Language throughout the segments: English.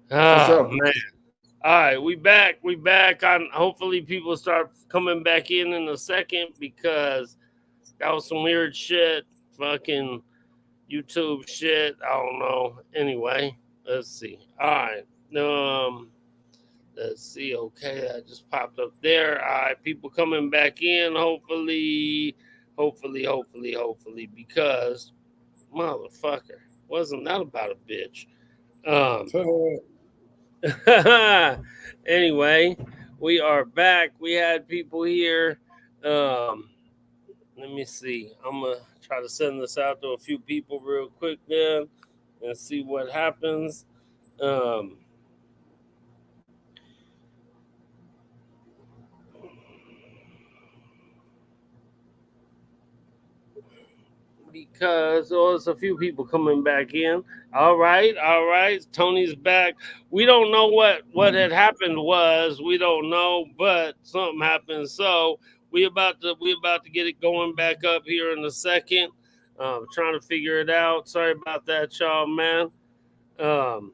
For Oh sure. man. All right, we back. We back. Hopefully people start coming back in a second because that was some weird shit. Fucking YouTube shit. I don't know. Anyway, let's see. All right. Um, let's see. Okay, that just popped up there. All right, people coming back in. Hopefully, because motherfucker, wasn't that about a bitch? Um. So, Anyway, we are back. We had people here. Um, let me see. I'm gonna try to send this out to a few people real quick then and see what happens. Um, because there's a few people coming back in. All right. Tony's back. We don't know what had happened was. We don't know, but something happened. So we about to get it going back up here in a second. Trying to figure it out. Sorry about that, y'all, man. Um,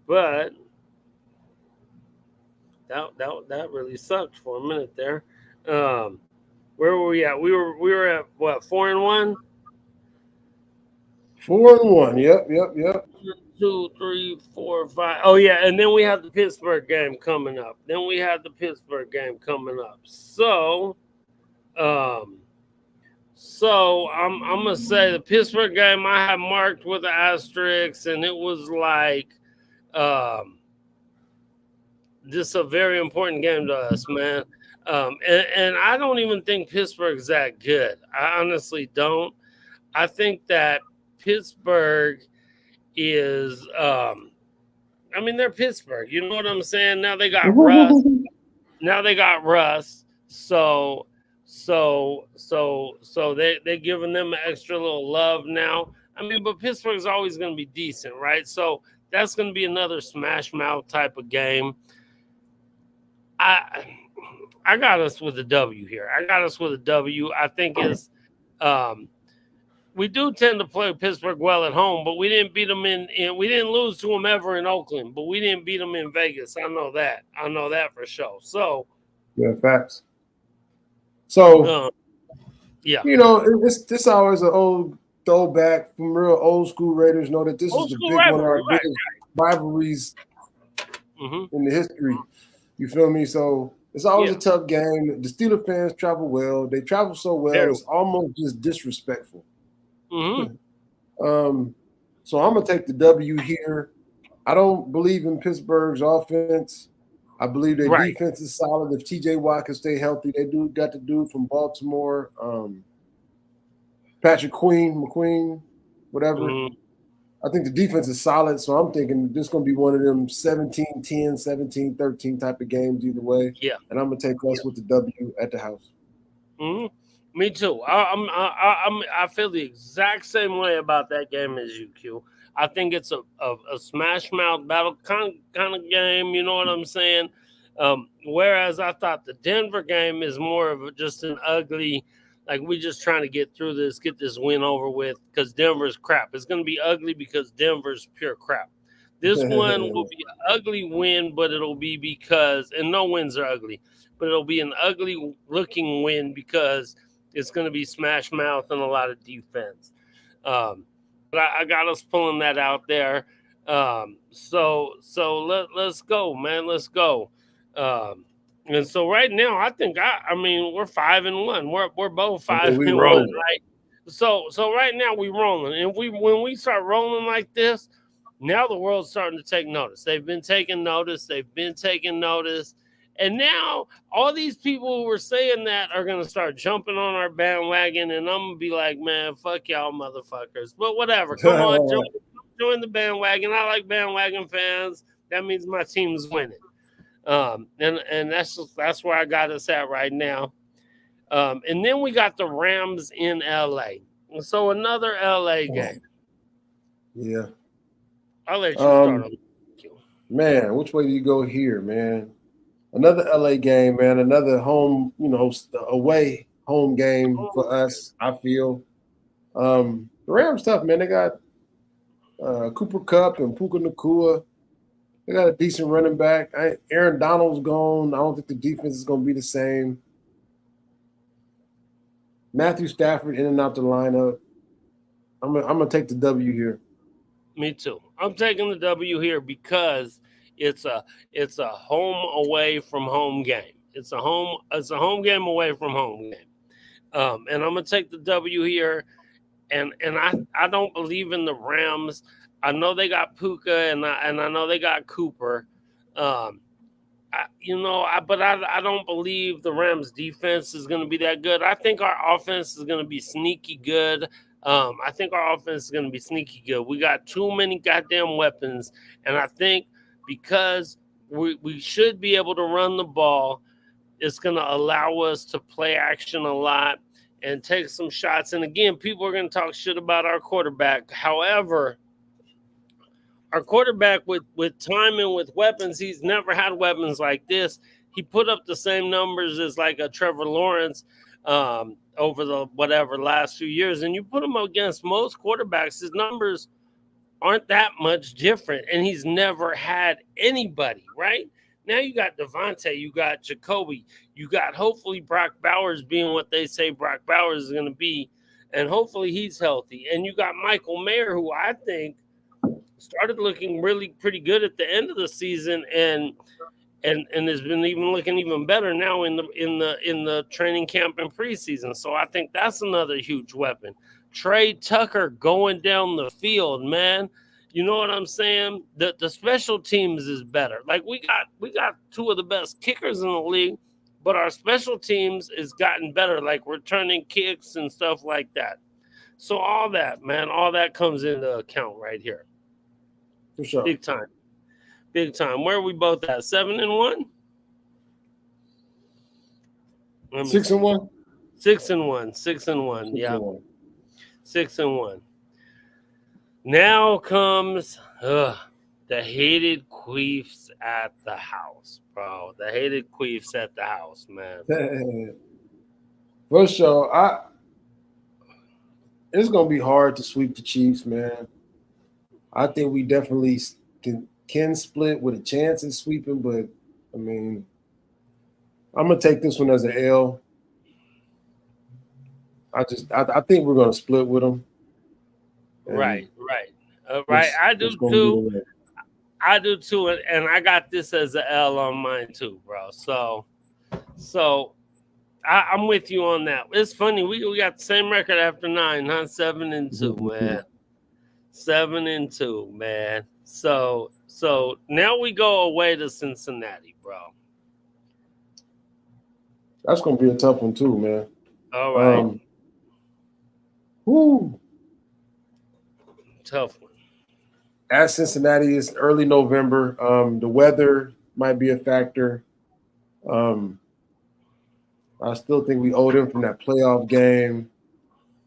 but that really sucked for a minute there. Um, where were we at? We were at what, 4-1. 4-1. Yep. Two, three, four, five. Oh yeah, and then we have the Pittsburgh game coming up. Um, so I'm gonna say the Pittsburgh game I have marked with the asterisk, and it was like um, just a very important game to us, man. And I don't even think Pittsburgh's that good. I honestly don't. I think that Pittsburgh is I mean, they're Pittsburgh. You know what I'm saying? Now they got Russ. Now they got Russ. So they're giving them an extra little love now. I mean, but Pittsburgh's always going to be decent, right? So that's going to be another smash mouth type of game. I I got us with a W here. I got us with a W. I think is um, we do tend to play Pittsburgh well at home, but we didn't beat them we didn't lose to them ever in Oakland, but we didn't beat them in Vegas. I know that. I know that for sure. So, Yeah, facts. So, um, yeah, this always an old throwback from real old school Raiders. Know that this was old the school big one of rivalry, our right? biggest rivalries Mm-hmm. in the history. You feel me? So it's always Yeah, a tough game. The Steeler fans travel well. They travel so well, very it's almost just disrespectful. well. Mm-hmm. Um, so I'm gonna take the W here. I don't believe in Pittsburgh's offense. I believe their Right. defense is solid. If TJ Watt can stay healthy, they do got the dude from Baltimore, Patrick McQueen, whatever. Mm-hmm. I think the defense is solid, so I'm thinking this is going to be one of them 17-10, 17-13 type of games either way. Yeah, And I'm going to take yeah. us with the W at the house. Mm-hmm. Me too. I feel the exact same way about that game as you, Q. I think it's a smash mouth battle kind of game. You know what I'm saying? Whereas I thought the Denver game is more of just an ugly, like we just trying to get through this, get this win over with, because Denver's crap. It's going to be ugly because Denver's pure crap. This one will be an ugly win, but it'll be because, and no wins are ugly, but it'll be an ugly looking win because it's going to be smash mouth and a lot of defense. But I got us pulling that out there. Let's go, man. Let's go. Um, and so right now, I mean we're 5-1. We're both I five mean, we and one, rolling. right? So right now we rolling, and we when we start rolling like this, now the world's starting to take notice. They've been taking notice. They've been taking notice. And now all these people who were saying that are gonna start jumping on our bandwagon, and I'm gonna be like, man, fuck y'all, motherfuckers. But whatever, come on, join the bandwagon. I like bandwagon fans. That means my team's winning. And that's where I got us at right now. And then we got the Rams in LA. So another LA game. Yeah. I'll let you start Um, on. man, which way do you go here, man? Another LA game, man. Another home, away home game for us. I feel the Rams tough, man. They got Cooper Cup and Puka Nakua. They got a decent running back. Aaron Donald's gone. I don't think the defense is going to be the same. Matthew Stafford in and out the lineup. I'm gonna take the W here. Me too. I'm taking the W here because it's a home away from home game. It's a home game away from home game. And I'm gonna take the W here. And I don't believe in the Rams. I know they got Puka and I know they got Cooper. But I don't believe the Rams defense is going to be that good. I think our offense is going to be sneaky good. I think our offense is going to be sneaky good. We got too many goddamn weapons, and I think because we should be able to run the ball, it's going to allow us to play action a lot and take some shots. And again, people are going to talk shit about our quarterback. However, our quarterback with time and with weapons, he's never had weapons like this. He put up the same numbers as like a Trevor Lawrence over the last few years. And you put him against most quarterbacks, his numbers aren't that much different. And he's never had anybody, right? Now you got Devontae, you got Jacoby, you got hopefully Brock Bowers being what they say Brock Bowers is going to be, and hopefully he's healthy. And you got Michael Mayer, who I think started looking really pretty good at the end of the season, and has been even looking even better now in the training camp and preseason. So I think that's another huge weapon. Trey Tucker going down the field, man. You know what I'm saying? The special teams is better. Like we got two of the best kickers in the league, but our special teams has gotten better, like returning kicks and stuff like that. So all that, man, all that comes into account right here. For sure. Big time. Where are we both at? 7-1? 6-1? 6-1. 6-1. Yeah. 6-1. Now comes the hated queefs at the house, bro. The hated queefs at the house, man. For sure. It's gonna be hard to sweep the Chiefs, man. I think we definitely can split with a chance at sweeping, but I mean, I'm gonna take this one as an L. I think we're gonna split with them. Right. I do too. I do too, and I got this as an L on mine too, bro. So I'm with you on that. It's funny we got the same record after 9, huh? 7-2, man. 7-2, man. So now we go away to Cincinnati, bro. That's gonna be a tough one too, man. All right. Whoo. Tough one. At Cincinnati, it's early November. The weather might be a factor. I still think we owe them from that playoff game,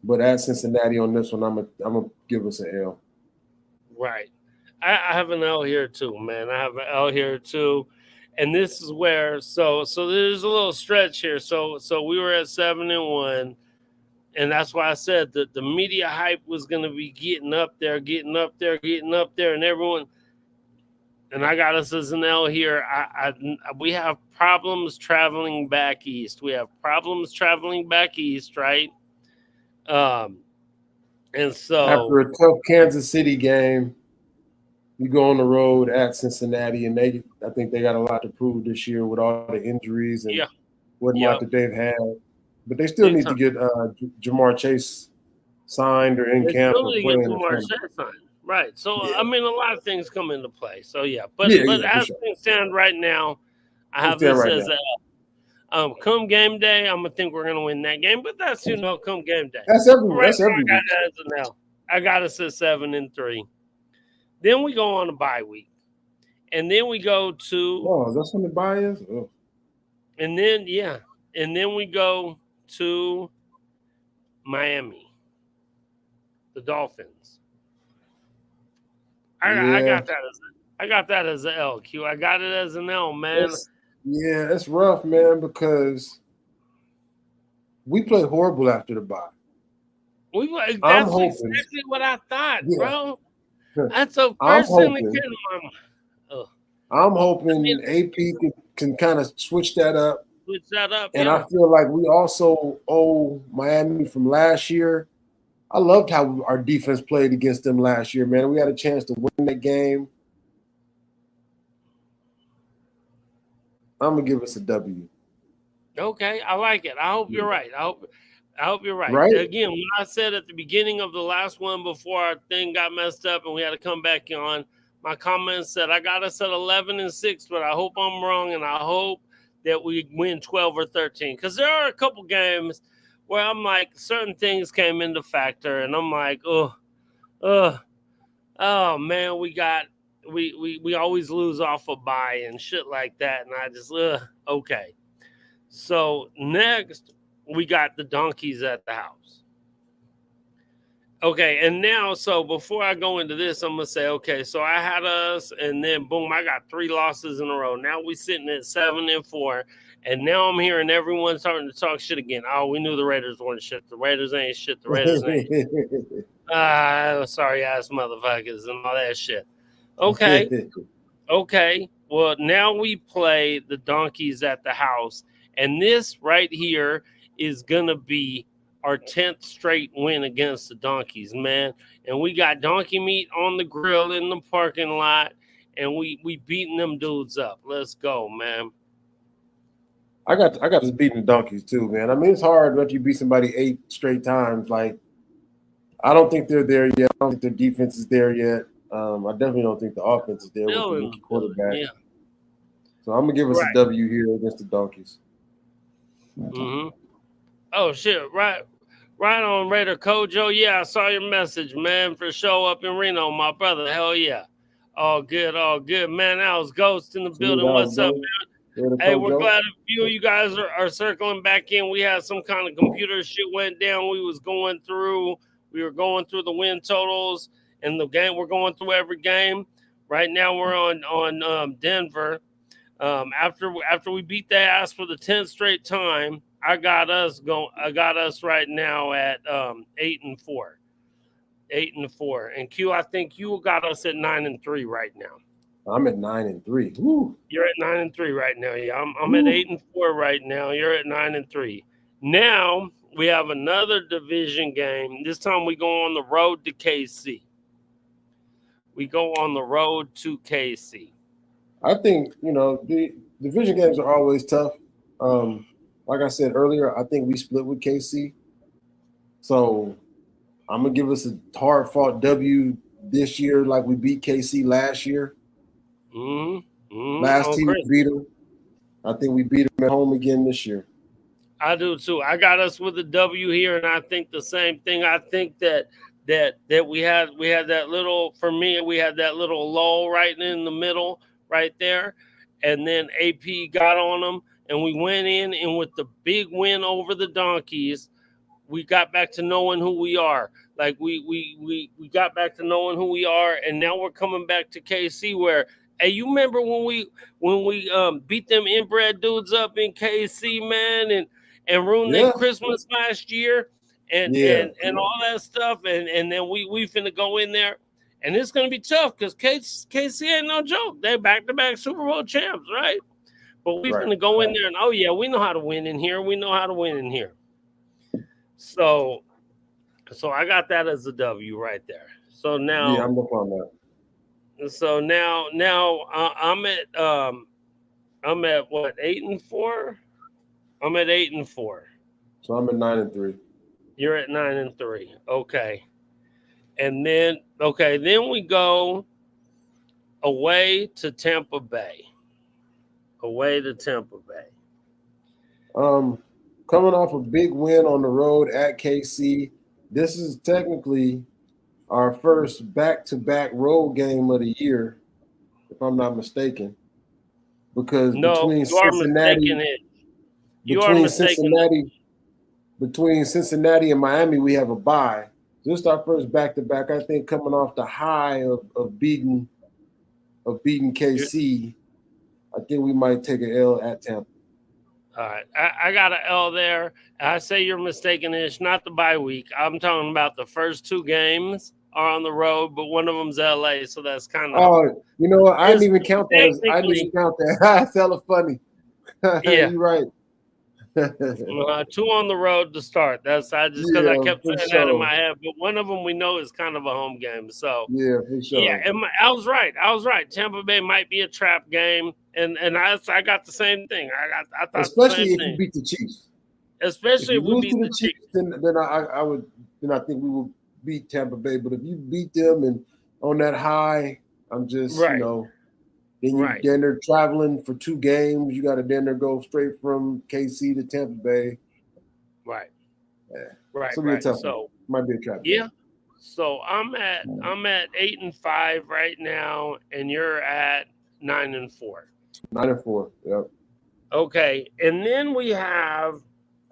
but at Cincinnati on this one, I'm gonna give us an L. Right. I have an L here too, man. I have an L here too, and this is where so there's a little stretch here. So we were at 7-1. And that's why I said that the media hype was going to be getting up there, and everyone. And I got us as an L here. We have problems traveling back east. Right? And so after a tough Kansas City game, you go on the road at Cincinnati, and I think they got a lot to prove this year with all the injuries and whatnot that they've had. But they still need to get Jamar Chase signed or in camp or playing. Jamar Chase signed. Right. So, I mean, a lot of things come into play. So, yeah. But as things stand right now, I have this as come game day, I'm going to think we're going to win that game. But that's, come game day. That's everywhere. That's everywhere. I got us at 7-3. Then we go on a bye week. And then we go to. Oh, that's when the bye is? Oh. And then, and then we go to Miami, the Dolphins. I got that as an L, Q. I got it as an L, man. It's rough, man, because we play horrible after the bye. That's exactly what I thought, bro. That's the first thing that came to my mind. I'm hoping AP can kind of switch that up. Switch that up, and I feel like we also owe Miami from last year. I loved how our defense played against them last year, man. We had a chance to win that game. I'm gonna give us a W. Okay, I like it. I hope you're right. I hope you're right. Right? Again, when I said at the beginning of the last one before our thing got messed up and we had to come back on, my comments said I got us at 11-6, but I hope I'm wrong, and I hope that we win 12 or 13. Because there are a couple games where I'm like, certain things came into factor, and I'm like, oh man, we always lose off a bye and shit like that, and I just okay. So next we got the Donkeys at the house. Okay, and now, so before I go into this, I'm gonna say, okay, so I had us, and then boom, I got 3 losses in a row. Now we sitting at 7-4, and now I'm hearing everyone starting to talk shit again. Oh, we knew the Raiders weren't shit. The Raiders ain't shit. The Raiders ain't. Sorry ass motherfuckers and all that shit. Okay, okay. Well, now we play the Donkeys at the house, and this right here is gonna be our 10th straight win against the Donkeys, man. And we got donkey meat on the grill in the parking lot, and we beating them dudes up. Let's go, man. I got this beating the Donkeys too, man. I mean, it's hard when you beat somebody 8 straight times. Like, I don't think they're there yet. I don't think their defense is there yet. I definitely don't think the offense is there with the rookie quarterback. Yeah. So I'm gonna give us a W here against the Donkeys. Mm-hmm. Oh shit! Right on, Raider Kojo. Yeah, I saw your message, man. For show up in Reno, my brother. Hell yeah! All good, man. I was Ghost in the building. What's up, man? Hey, we're glad a few of you guys are circling back in. We had some kind of computer shit went down. We were going through the win totals and the game. We're going through every game. Right now we're on Denver. After we beat their ass for the 10th straight time, I got us right now at 8-4. 8-4. And Q, I think you got us at 9-3 right now. I'm at 9-3. Woo. You're at 9-3 right now. Yeah, I'm at 8-4 right now. You're at 9-3. Now we have another division game. This time we go on the road to KC. I think, the division games are always tough. Like I said earlier, I think we split with KC. So I'm going to give us a hard-fought W this year like we beat KC last year. Last team we beat them. I think we beat them at home again this year. I do too. I got us with a W here, and I think the same thing. I think that we had that little, for me, we had that little lull right in the middle right there, and then AP got on them, and we went in, and with the big win over the Donkeys, we got back to knowing who we are. Like we got back to knowing who we are, and now we're coming back to KC where, hey, you remember when we beat them inbred dudes up in KC, man, and ruined their Christmas last year and all that stuff, and then we finna go in there. And it's going to be tough because KC ain't no joke. They're back-to-back Super Bowl champs, right? But we're going to go in there and, oh, yeah, we know how to win in here. So I got that as a W right there. So now, yeah, I'm looking on that. So now I'm at what, 8-4? I'm at 8-4. So I'm at 9-3. You're at 9-3. Okay. And then we go away to Tampa Bay. Coming off a big win on the road at KC, this is technically our first back-to-back road game of the year, if I'm not mistaken. Because between Cincinnati and Miami, we have a bye. Just our first back-to-back. I think coming off the high of beating KC, I think we might take an L at Tampa. All right, I got an L there. I say you're mistaken. It's not the bye week. I'm talking about the first 2 games are on the road, but one of them's LA, so that's kind of. Oh, you know what? I didn't even count that. I didn't even count that. That's hella funny. Yeah, you're right. 2 on the road to start. That's I just because I kept saying that in my head, but one of them we know is kind of a home game. So yeah, for sure. Yeah, I was right. Tampa Bay might be a trap game, and I got the same thing. I thought especially the same if you beat the Chiefs. Especially if we beat the Chiefs, then I think we will beat Tampa Bay. But if you beat them and on that high, I'm just then they're traveling for 2 games. You got to then go straight from KC to Tampa Bay. Right. Yeah. Right. So might be a trap. Yeah. So I'm at 8-5 right now, and you're at 9-4. 9-4. Yep. Okay, and then we have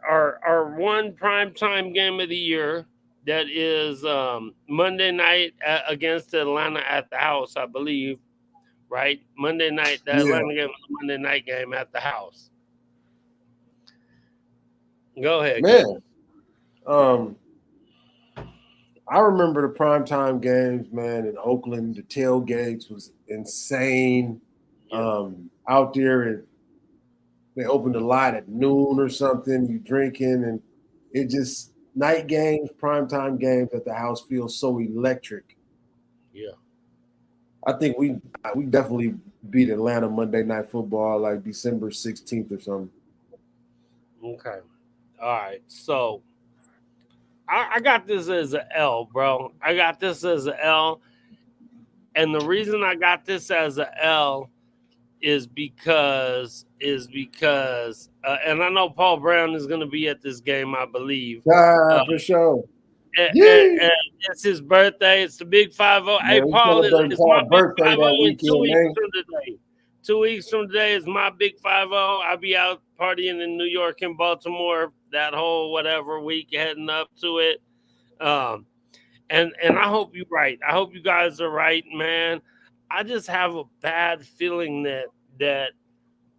our one primetime game of the year that is Monday night against Atlanta at the house, I believe. Right, Monday night. The Atlanta game was a Monday night game at the house. Go ahead, man. I remember the primetime games, man, in Oakland. The tailgates was insane. Yeah. Out there, they opened the lot at noon or something. You drinking, and it just night games, primetime games at the house feels so electric. Yeah. I think we definitely beat Atlanta Monday Night Football like December 16th or something. Okay. All right. So I got this as an L, bro. I got this as an L. And the reason I got this as an L is because and I know Paul Brown is going to be at this game, I believe. For sure. And it's his birthday. It's the big 5-0. Hey, Paul, it's my birthday that weekend, 2 weeks from today. 2 weeks from today is my big 5-0. I'll be out partying in New York and Baltimore that whole whatever week heading up to it. And I hope you're right. I hope you guys are right, man. I just have a bad feeling that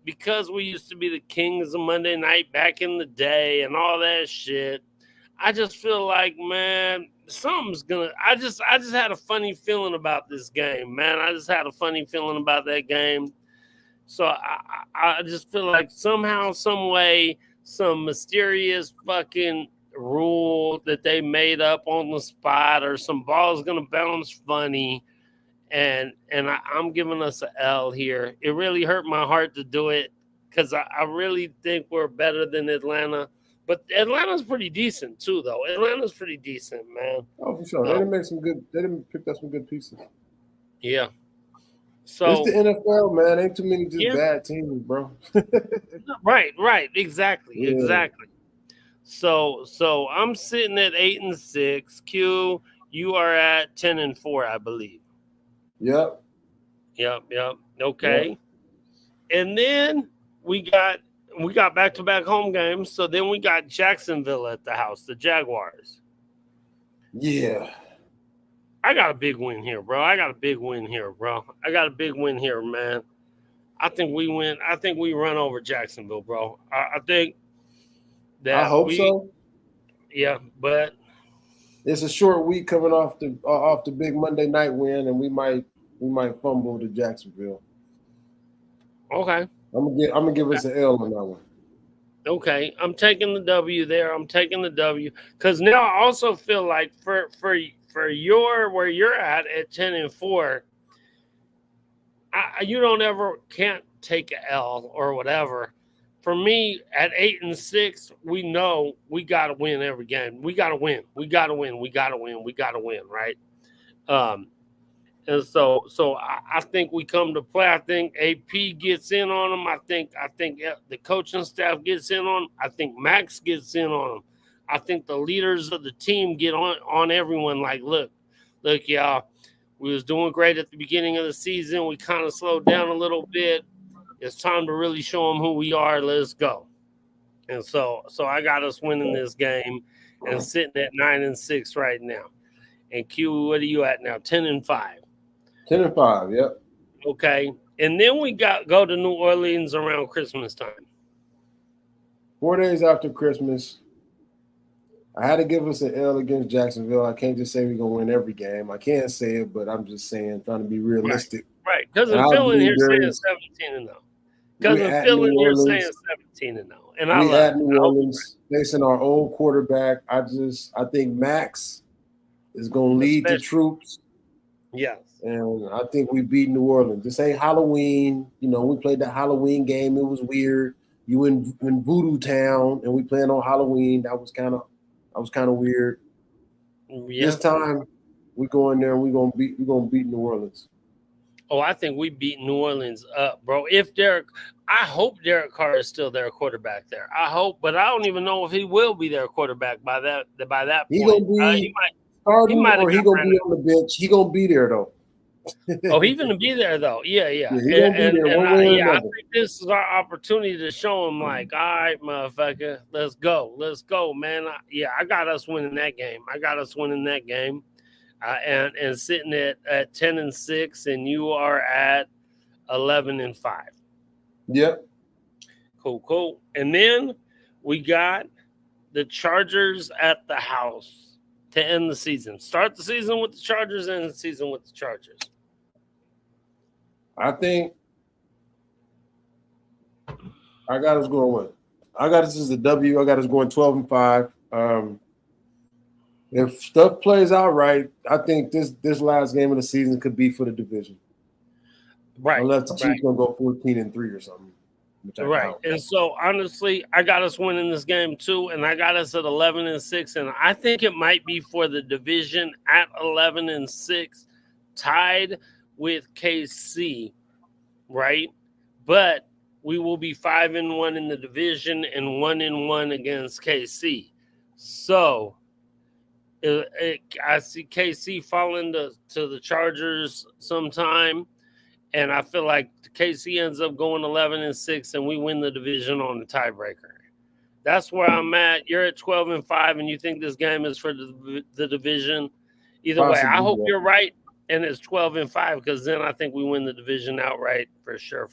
because we used to be the kings of Monday night back in the day and all that shit, I just feel like, man, something's gonna. I just had a funny feeling about this game, man. I just had a funny feeling about that game. So I just feel like somehow, some way, some mysterious fucking rule that they made up on the spot, or some ball's gonna bounce funny, and I'm giving us an L here. It really hurt my heart to do it because I really think we're better than Atlanta. But Atlanta's pretty decent too, though. Atlanta's pretty decent, man. Oh, for sure. They didn't pick up some good pieces. Yeah. So it's the NFL, man. Ain't too many bad teams, bro. Right. Exactly. So I'm sitting at 8-6. Q, you are at 10-4, I believe. Yep. Okay. Yep. And then we got back-to-back home games. So then we got Jacksonville at the house, the Jaguars. Yeah. I got a big win here, bro. I got a big win here, man. I think we win. I think we run over Jacksonville, bro. I think that I hope so. Yeah, but it's a short week coming off the big Monday night win, and we might fumble to Jacksonville. Okay. I'm gonna give us an L on that one. Okay, I'm taking the W there. I'm taking the W because now I also feel like for your where you're at 10-4, you can't take an L or whatever. For me, at 8-6, we know we got to win every game. We got to win, right? And so I think we come to play. I think AP gets in on them. I think the coaching staff gets in on them. I think Max gets in on them. I think the leaders of the team get on everyone. Like, look, y'all, we was doing great at the beginning of the season. We kind of slowed down a little bit. It's time to really show them who we are. Let's go. And so I got us winning this game and sitting at 9-6 right now. And Q, what are you at now? 10-5. 10-5, yep. Okay. And then we go to New Orleans around Christmas time. 4 days after Christmas. I had to give us an L against Jacksonville. I can't just say we're gonna win every game. I can't say it, but I'm just saying, trying to be realistic. Right. Cousin Phil in here saying 17-0. Cousin Phil in here saying 17-0. And we at New Orleans facing our old quarterback. I think Max is gonna lead the troops. Yes. And I think we beat New Orleans. This ain't Halloween. You know, we played that Halloween game. It was weird. You in Voodoo Town and we playing on Halloween. That was kind of weird. Yeah. This time we go in there and we're gonna beat New Orleans. Oh, I think we beat New Orleans up, bro. I hope Derek Carr is still their quarterback there. I hope, but I don't even know if he will be their quarterback by that point. He gonna be starting, or he gonna be on the bench. He gonna be there though. Oh, he's gonna be there though. Yeah. I think this is our opportunity to show him, like, all right, motherfucker, let's go, man. I got us winning that game. And sitting at 10-6, and you are at 11-5. Yep. Cool. And then we got the Chargers at the house to end the season. Start the season with the Chargers, end the season with the Chargers. I think I got us going with. I got us as a W. I got us going 12-5. If stuff plays out right, I think this last game of the season could be for the division. Right. Unless the Chiefs gonna go 14-3 or something. Right. And so honestly, I got us winning this game too, and I got us at 11-6, and I think it might be for the division at 11-6, tied with KC, right? But we will be 5-1 in the division and 1-1 against KC. So I see KC falling to the Chargers sometime, and I feel like KC ends up going 11-6, and we win the division on the tiebreaker. That's where I'm at. You're at 12-5, and you think this game is for the division. Either way, I hope you're right, and it's 12-5, because then I think we win the division outright for sure.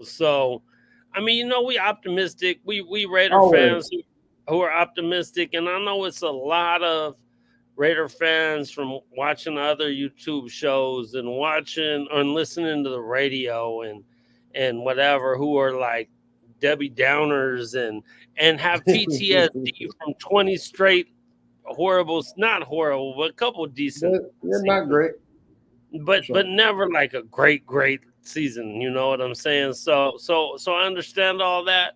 So, I mean, we optimistic. We Raider fans who are optimistic, and I know it's a lot of Raider fans from watching other YouTube shows and watching or listening to the radio and whatever, who are like Debbie Downers and have PTSD from 20 straight not horrible, but a couple of decent. They're not great. But never like a great season, you know what I'm saying? So I understand all that,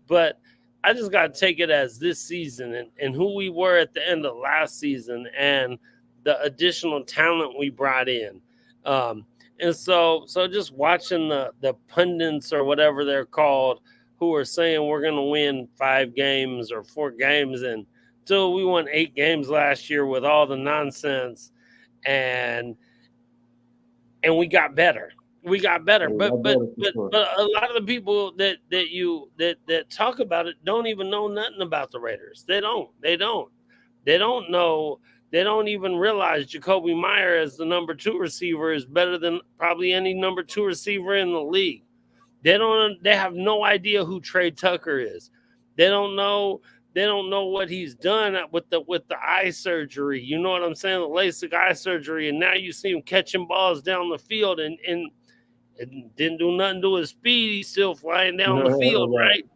but I just got to take it as this season and who we were at the end of last season and the additional talent we brought in. And so just watching the pundits or whatever they're called who are saying we're going to win 5 games or 4 games, and so we won 8 games last year with all the nonsense, and we got better. But a lot of the people that talk about it don't even know nothing about the Raiders. They don't know. They don't even realize Jacoby Meyer as the number 2 receiver is better than probably any number 2 receiver in the league. They have no idea who Trey Tucker is. They don't know what he's done with the eye surgery. You know what I'm saying? The LASIK eye surgery, and now you see him catching balls down the field and it didn't do nothing to his speed. He's still flying down the field, right?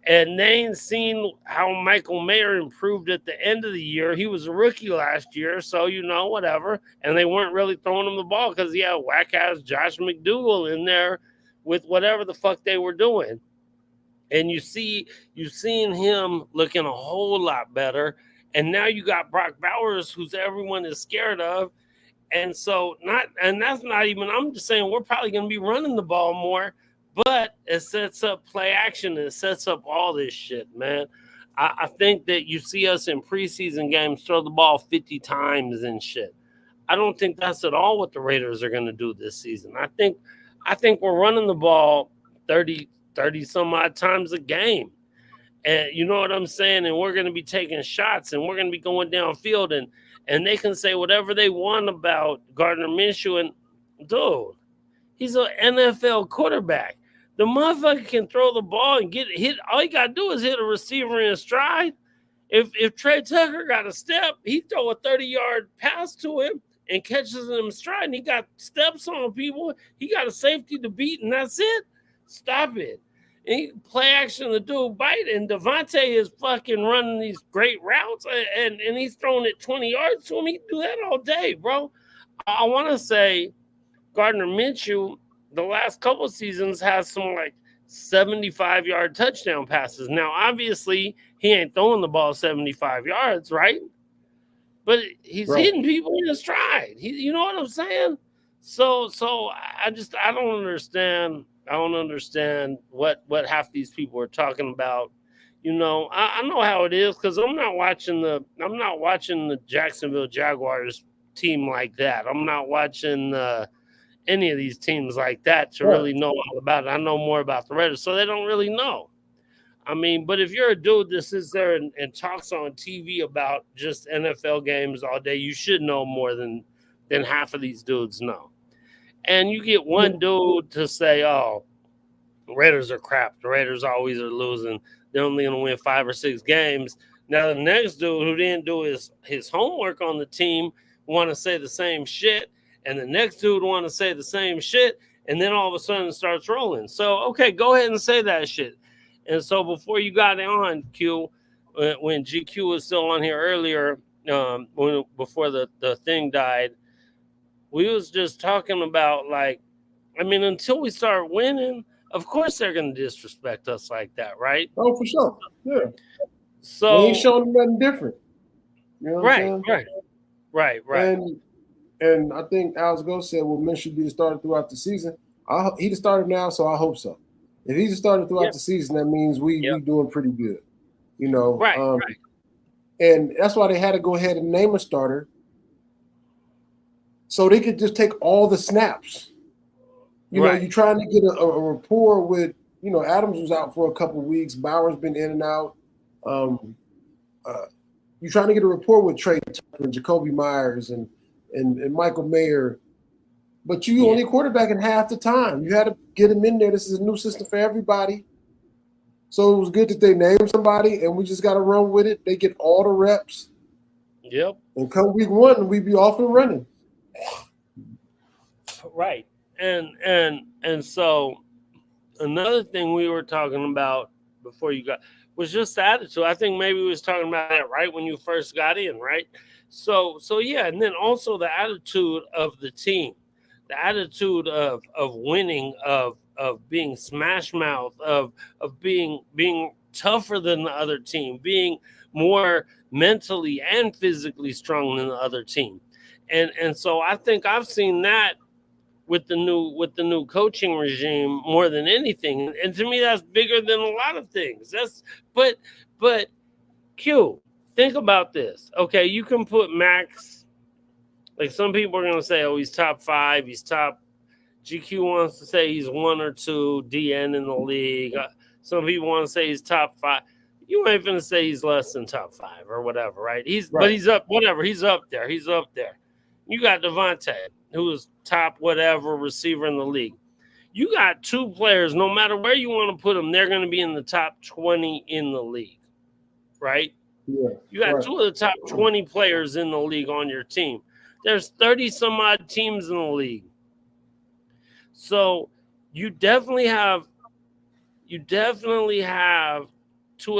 And they ain't seen how Michael Mayer improved at the end of the year. He was a rookie last year, so whatever. And they weren't really throwing him the ball because he had whack-ass Josh McDougal in there with whatever the fuck they were doing. And you've seen him looking a whole lot better. And now you got Brock Bowers, who's everyone is scared of. And so that's not even, I'm just saying we're probably going to be running the ball more, but it sets up play action and it sets up all this shit, man. I think that you see us in preseason games throw the ball 50 times and shit. I don't think that's at all what the Raiders are going to do this season. I think we're running the ball 30 some odd times a game. And you know what I'm saying? And we're going to be taking shots and we're going to be going downfield and they can say whatever they want about Gardner Minshew. And dude, he's an NFL quarterback. The motherfucker can throw the ball and get hit. All you gotta do is hit a receiver in stride. If Trey Tucker got a step, he throw a 30-yard pass to him and catches him stride, and he got steps on people. He got a safety to beat, and that's it. Stop it. And he play action, the dude bite, and Devontae is fucking running these great routes, and he's throwing it 20 yards to him. He can do that all day, bro. I want to say Gardner Minshew, the last couple of seasons, has some like 75-yard touchdown passes. Now, obviously, he ain't throwing the ball 75 yards, right? But he's hitting people in his stride. You know what I'm saying? So I don't understand. I don't understand what half these people are talking about. You know, I know how it is because I'm not watching the Jacksonville Jaguars team like that. I'm not watching any of these teams like that to really know all about it. I know more about the Raiders, so they don't really know. I mean, but if you're a dude that sits there and talks on TV about just NFL games all day, you should know more than half of these dudes know. And you get one dude to say, oh, the Raiders are crap. The Raiders always are losing. They're only going to win 5 or 6 games. Now, the next dude who didn't do his homework on the team want to say the same shit. And the next dude want to say the same shit. And then all of a sudden it starts rolling. So, okay, go ahead and say that shit. And so before you got on, Q, when GQ was still on here earlier, before the thing died, we was just talking about, like, I mean, until we start winning, of course they're going to disrespect us like that, right? Oh, for sure. Yeah. So we ain't showing nothing different. You know what I'm saying? Right. And I think Alex Go said, well, Minshew should be the starter throughout the season. He the starter now, so I hope so. If he's a starter throughout the season, that means we doing pretty good. You know? Right. And that's why they had to go ahead and name a starter so they could just take all the snaps. You know, you're trying to get a rapport with, you know, Adams was out for a couple of weeks. Bauer's been in and out. You're trying to get a rapport with Trey Tucker and Jacoby Myers and Michael Mayer. But you only quarterbacking half the time. You had to get him in there. This is a new system for everybody. So it was good that they named somebody, and we just got to run with it. They get all the reps. Yep. And come week 1, we be off and running. Right. And so another thing we were talking about before you got was just the attitude. I think maybe we was talking about that right when you first got in, right? So yeah, and then also the attitude of the team. The attitude of winning, of being smash mouth, of being tougher than the other team, being more mentally and physically strong than the other team. And so I think I've seen that with the new coaching regime more than anything. And to me, that's bigger than a lot of things. But Q, think about this. Okay, you can put Max. Like, some people are going to say, oh, he's top 5. He's top. GQ wants to say he's 1 or 2 DN in the league. Some people want to say he's top 5. You ain't going to say he's less than top 5 or whatever, right? But he's up, whatever. He's up there. You got Devontae, who is top whatever receiver in the league. You got 2 players, no matter where you want to put them, they're going to be in the top 20 in the league, right? Yeah. You got 2 of the top 20 players in the league on your team. There's 30 some odd teams in the league. So you definitely have 2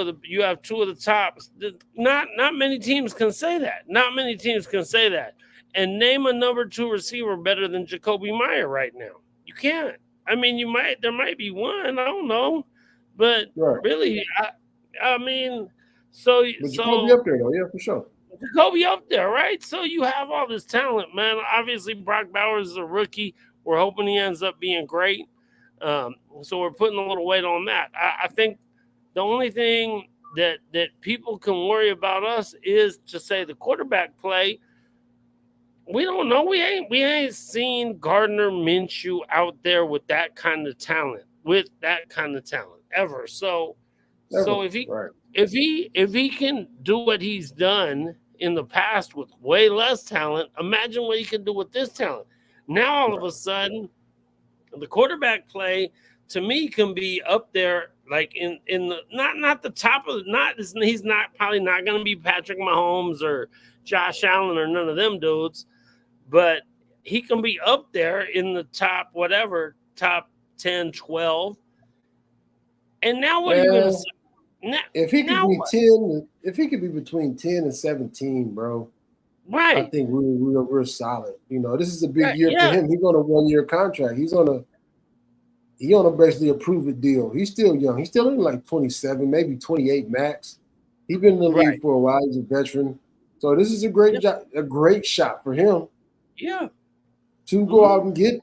of the tops. Not many teams can say that. And name a number 2 receiver better than Jacoby Meyer right now. You can't. I mean, there might be one, I don't know. But really, I mean, so Jacoby up there though, yeah, for sure. Jacoby up there, right? So you have all this talent, man. Obviously, Brock Bowers is a rookie. We're hoping he ends up being great. So we're putting a little weight on that. I think the only thing that people can worry about us is to say the quarterback play. We don't know. We ain't seen Gardner Minshew out there with that kind of talent, ever. So if he can do what he's done in the past with way less talent, imagine what he can do with this talent. Now all of a sudden, the quarterback play to me can be up there, like in the not the top of he's not probably not going to be Patrick Mahomes or Josh Allen or none of them dudes, but he can be up there in the top whatever, top 10, 12. And now what are you going to say? If he could be 10, if he could be between 10 and 17, bro, right? I think we're solid. You know, this is a big year for him. He's on a 1-year contract. He on a basically a prove-it deal. He's still young. He's still in like 27, maybe 28 max. He's been in the league for a while. He's a veteran, so this is a great shot for him. Yeah, to go out and get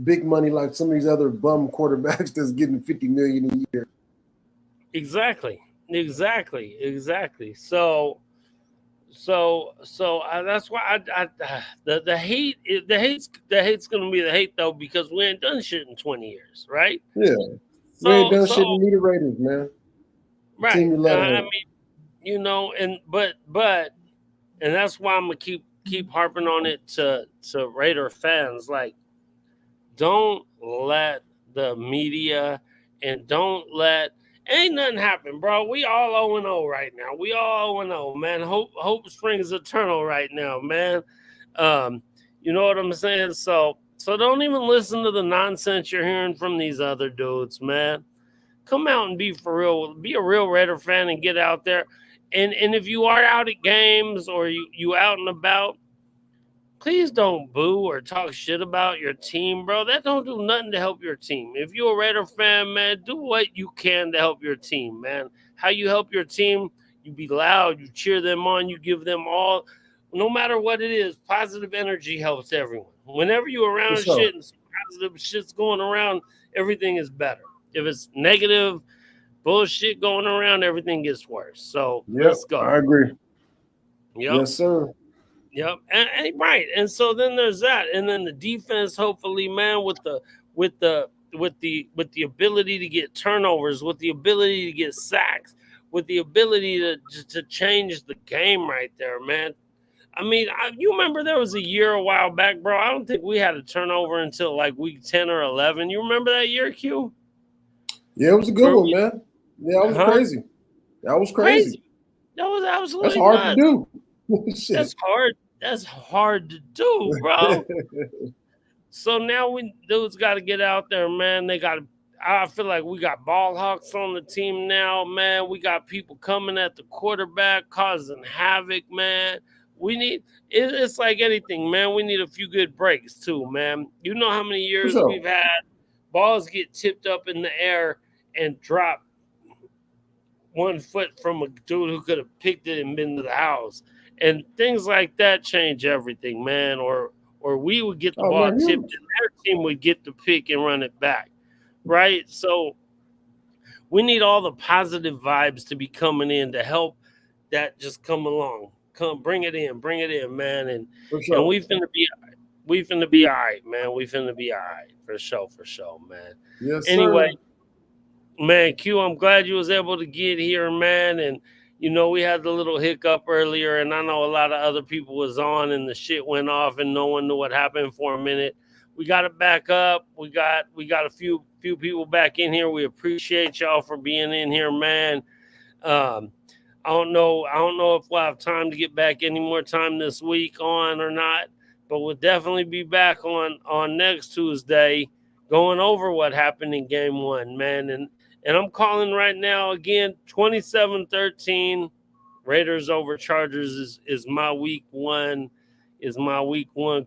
big money like some of these other bum quarterbacks that's getting $50 million a year. Exactly. So that's why the hate's gonna be the hate though, because we ain't done shit in 20 years, right? Yeah, we ain't done shit in the Raiders, man. Right. I mean, you know, but that's why I'm gonna keep harping on it to Raider fans. Like, don't let the media and don't let. Ain't nothing happen, bro. We all 0-0 right now. We all 0-0, man. Hope springs eternal right now, man. You know what I'm saying? So don't even listen to the nonsense you're hearing from these other dudes, man. Come out and be for real. Be a real Raider fan and get out there. And if you are out at games or you out and about, please don't boo or talk shit about your team, bro. That don't do nothing to help your team. If you're a Raider fan, man, do what you can to help your team, man. How you help your team, you be loud, you cheer them on, you give them all, no matter what it is, positive energy helps everyone. Whenever you're around shit and some positive shit's going around, everything is better. If it's negative bullshit going around, everything gets worse. So let's go. I agree. Yep. Yes, sir. Yep, and right, and so then there's that, and then the defense, hopefully, man, with the ability to get turnovers, with the ability to get sacks, with the ability to change the game right there, man. I mean, you remember there was a year a while back, bro. I don't think we had a turnover until like week 10 or 11. You remember that year, Q? Yeah, it was a good one, man. Yeah, that was crazy. That was crazy. That was absolutely That's hard nuts. to do. That's hard. That's hard to do, bro. So now dudes got to get out there, man. I feel like we got ball hawks on the team now, man. We got people coming at the quarterback, causing havoc, man. It's like anything, man. We need a few good breaks too, man. You know how many years we've had balls get tipped up in the air and drop 1 foot from a dude who could have picked it and been to the house. And things like that change everything, man. Or we would get the ball tipped and their team would get the pick and run it back, right? So we need all the positive vibes to be coming in to help that just come along. Bring it in, man. And we finna be all right, man. We finna be all right, for sure, man. Yes, anyway, sir. Man, Q, I'm glad you was able to get here, man. And you know, we had the little hiccup earlier, and I know a lot of other people was on, and the shit went off, and no one knew what happened for a minute. We got it back up. We got a few people back in here. We appreciate y'all for being in here, man. I don't know if we'll have time to get back any more time this week on or not, but we'll definitely be back on next Tuesday going over what happened in game 1, man. And I'm calling right now again, 27-13, Raiders over Chargers is my week 1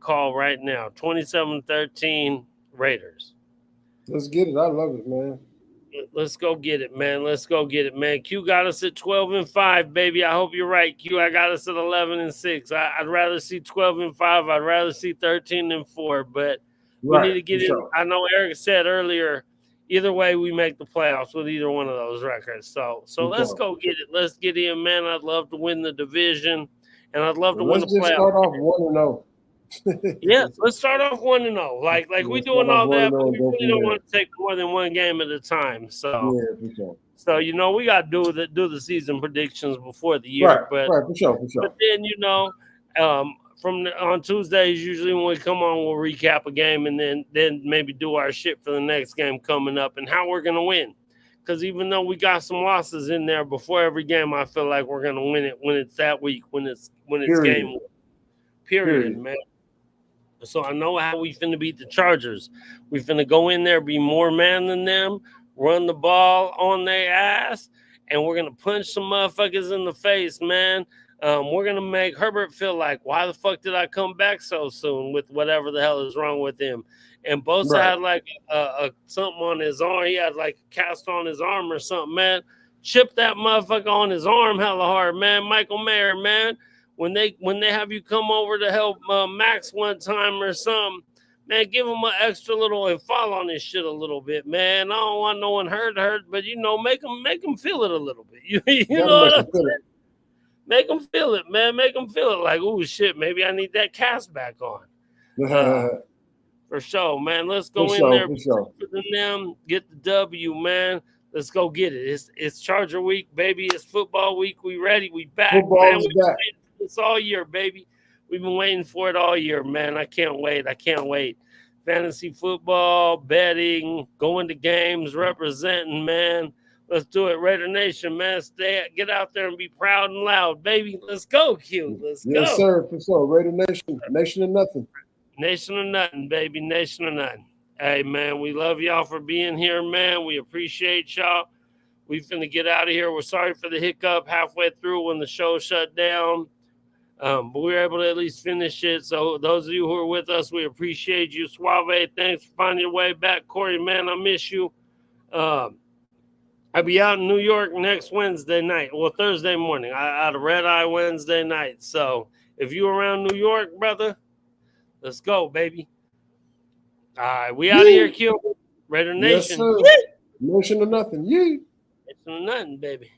call right now. 27-13, Raiders. Let's get it. I love it, man. Let's go get it, man. Q got us at 12-5, baby. I hope you're right, Q. I got us at 11-6. I'd rather see 12-5. I'd rather see 13-4, but we need to get in. I know Eric said earlier, either way, we make the playoffs with either one of those records. So let's go get it. Let's get in, man. I'd love to win the division, and I'd love to win the playoffs. Let's start off 1-0. Yes, let's start off 1-0. Like we doing all that, but we really don't want to take more than one game at a time. So, so you know, we got to do the season predictions before the year. Right, for sure. But then, you know, on Tuesdays, usually when we come on, we'll recap a game and then maybe do our shit for the next game coming up and how we're gonna win. Because even though we got some losses in there before every game, I feel like we're gonna win it when it's that week, when it's game. Period, man. So I know how we finna beat the Chargers. We finna go in there, be more man than them, run the ball on their ass, and we're gonna punch some motherfuckers in the face, man. We're gonna make Herbert feel like, why the fuck did I come back so soon with whatever the hell is wrong with him? And Bosa had like something on his arm. He had like a cast on his arm or something, man. Chip that motherfucker on his arm hella hard, man. Michael Mayer, man. When they have you come over to help Max one time or something, man, give him an extra little and fall on his shit a little bit, man. I don't want no one hurt, but make him feel it a little bit. You know what I'm saying? Make them feel it, man. Make them feel it like, oh shit, maybe I need that cast back on. For sure, man. Let's go in there for them, get the W, man. Let's go get it. It's Charger week, baby. It's football week. We ready. We back. Football's back. It's all year, baby. We've been waiting for it all year, man. I can't wait. Fantasy football, betting, going to games, representing, man. Let's do it. Raider Nation, man. Get out there and be proud and loud, baby. Let's go, Q. Let's go. Yes, sir. For sure. Raider Nation. Nation of nothing. Nation of nothing, baby. Nation of nothing. Hey, man, we love y'all for being here, man. We appreciate y'all. We finna get out of here. We're sorry for the hiccup halfway through when the show shut down. But we were able to at least finish it. So those of you who are with us, we appreciate you. Suave, thanks for finding your way back. Corey, man, I miss you. I'll be out in New York next Wednesday night. Well, Thursday morning. Out of Red Eye Wednesday night. So if you're around New York, brother, let's go, baby. All right, we out of here, Q. Raider Nation. Yes, sir. Nation of nothing. Nation of nothing, baby.